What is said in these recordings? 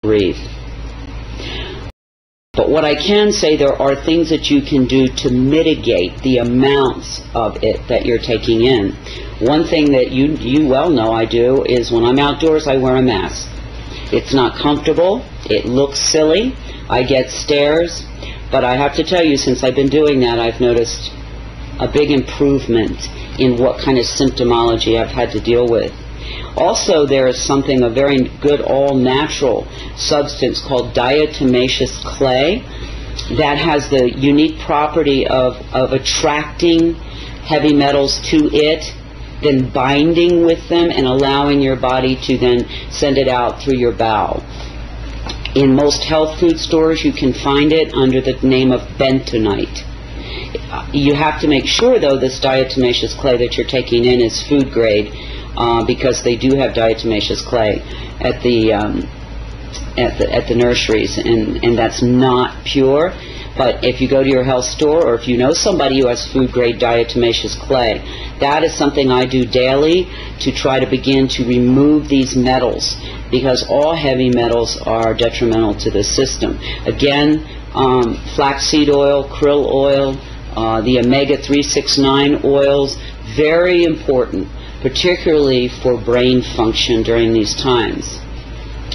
breathe. But what I can say, there are things that you can do to mitigate the amounts of it that you're taking in. One thing that you well know I do is when I'm outdoors, I wear a mask. It's not comfortable. It looks silly. I get stares. But I have to tell you, since I've been doing that, I've noticed a big improvement in what kind of symptomology I've had to deal with. Also, there is something, a very good all-natural substance called diatomaceous clay that has the unique property of attracting heavy metals to it, then binding with them and allowing your body to then send it out through your bowel. In most health food stores, you can find it under the name of bentonite. You have to make sure, though, this diatomaceous clay that you're taking in is food grade, because they do have diatomaceous clay at the nurseries, and that's not pure. But if you go to your health store, or if you know somebody who has food grade diatomaceous clay, that is something I do daily to try to begin to remove these metals, because all heavy metals are detrimental to the system. Again, flaxseed oil, krill oil, the omega-369 oils, very important, particularly for brain function during these times.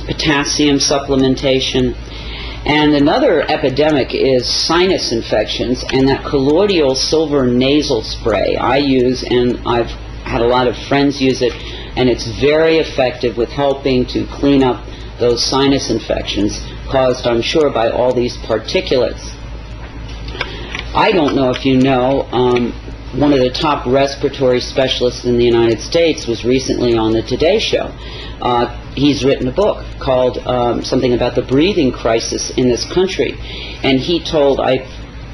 Potassium supplementation. And another epidemic is sinus infections, and that colloidal silver nasal spray I use, and I've had a lot of friends use it, and it's very effective with helping to clean up those sinus infections caused, I'm sure, by all these particulates. I don't know if you know, one of the top respiratory specialists in the United States was recently on the Today Show. He's written a book called something about the breathing crisis in this country. And he told, I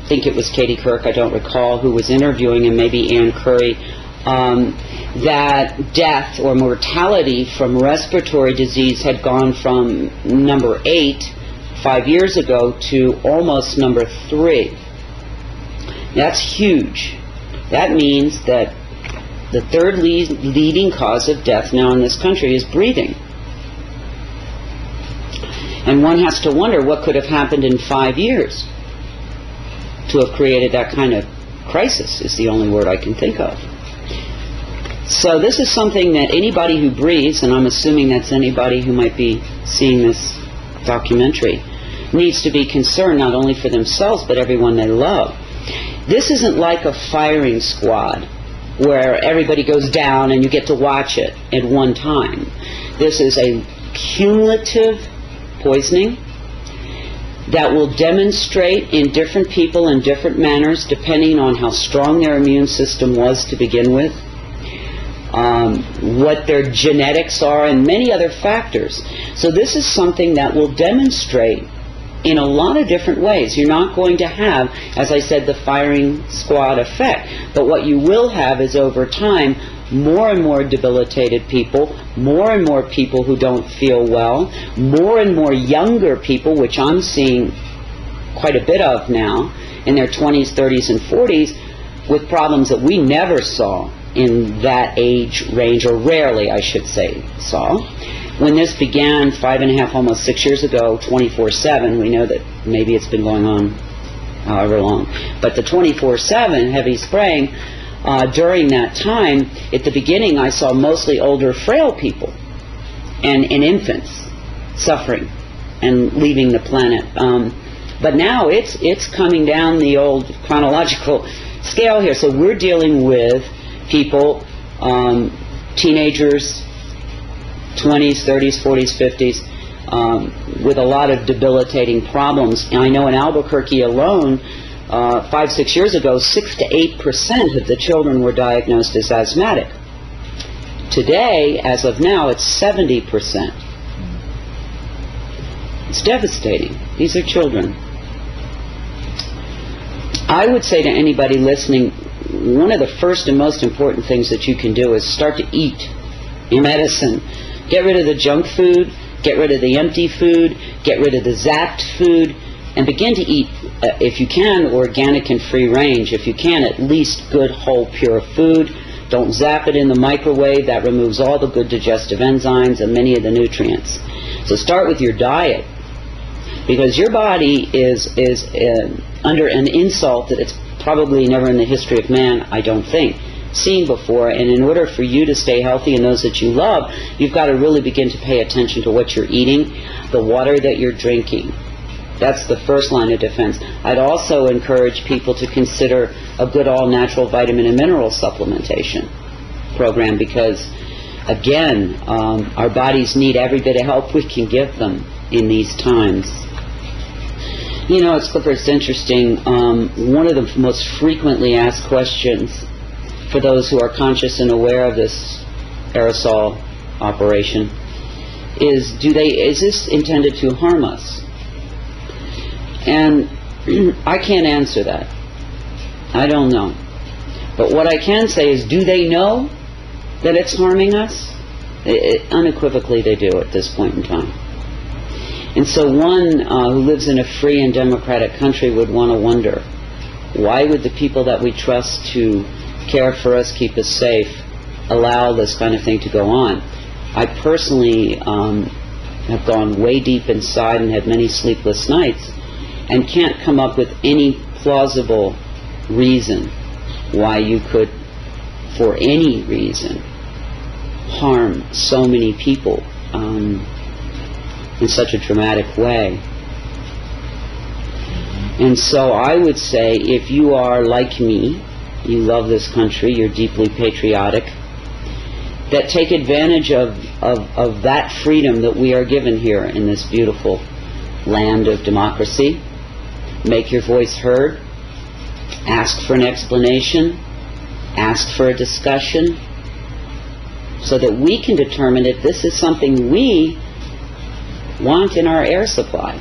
think it was Katie Kirk, I don't recall, who was interviewing him, maybe Ann Curry, that death or mortality from respiratory disease had gone from number 8 5 years ago to almost number 3. That's huge. That means that the third leading cause of death now in this country is breathing. And one has to wonder what could have happened in 5 years to have created that kind of crisis, is the only word I can think of. So this is something that anybody who breathes, and I'm assuming that's anybody who might be seeing this documentary, needs to be concerned not only for themselves but everyone they love. This isn't like a firing squad where everybody goes down and you get to watch it at one time. This is a cumulative poisoning that will demonstrate in different people in different manners depending on how strong their immune system was to begin with, what their genetics are, and many other factors. So this is something that will demonstrate in a lot of different ways. You're not going to have, as I said, the firing squad effect, but what you will have is over time more and more debilitated people, more and more people who don't feel well, more and more younger people, which I'm seeing quite a bit of now, in their 20s, 30s, and 40s, with problems that we never saw in that age range, or rarely, I should say, saw. When this began 5.5, almost 6 years ago, 24/7, we know that maybe it's been going on however long, but the 24/7 heavy spraying, during that time, at the beginning, I saw mostly older, frail people and infants suffering and leaving the planet. But now it's coming down the old chronological scale here. So we're dealing with people, teenagers, 20s, 30s, 40s, 50s, with a lot of debilitating problems. And I know in Albuquerque alone, 5-6 years ago, 6 to 8% of the children were diagnosed as asthmatic. Today, as of now, it's 70%. It's devastating. These are children. I would say to anybody listening, one of the first and most important things that you can do is start to eat your medicine. Get rid of the junk food, get rid of the empty food, get rid of the zapped food, and begin to eat, if you can, organic and free range. If you can, at least good, whole, pure food. Don't zap it in the microwave. That removes all the good digestive enzymes and many of the nutrients. So start with your diet, because your body is under an insult that it's probably never in the history of man, I don't think, seen before. And in order for you to stay healthy and those that you love, you've got to really begin to pay attention to what you're eating, the water that you're drinking. That's the first line of defense. I'd also encourage people to consider a good all-natural vitamin and mineral supplementation program, because, again, our bodies need every bit of help we can give them in these times. You know, it's interesting. One of the most frequently asked questions for those who are conscious and aware of this aerosol operation is, is this intended to harm us? And I can't answer that. I don't know. But what I can say is, do they know that it's harming us? Unequivocally they do at this point in time. And so one who lives in a free and democratic country would want to wonder, why would the people that we trust to care for us, keep us safe, allow this kind of thing to go on? I personally have gone way deep inside and had many sleepless nights, and can't come up with any plausible reason why you could, for any reason, harm so many people in such a dramatic way. And so I would say, if you are like me, you love this country, you're deeply patriotic, that take advantage of that freedom that we are given here in this beautiful land of democracy. Make your voice heard, ask for an explanation, ask for a discussion, so that we can determine if this is something we want in our air supply.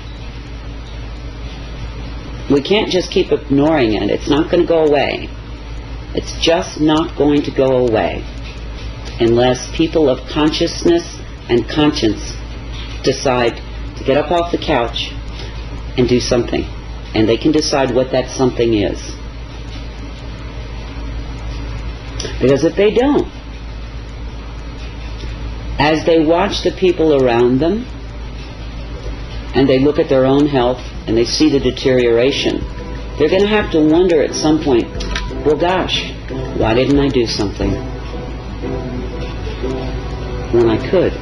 We can't just keep ignoring it. It's not going to go away. It's just not going to go away unless people of consciousness and conscience decide to get up off the couch and do something. And they can decide what that something is. Because if they don't, as they watch the people around them, and they look at their own health, and they see the deterioration, they're going to have to wonder at some point, well, gosh, why didn't I do something when I could?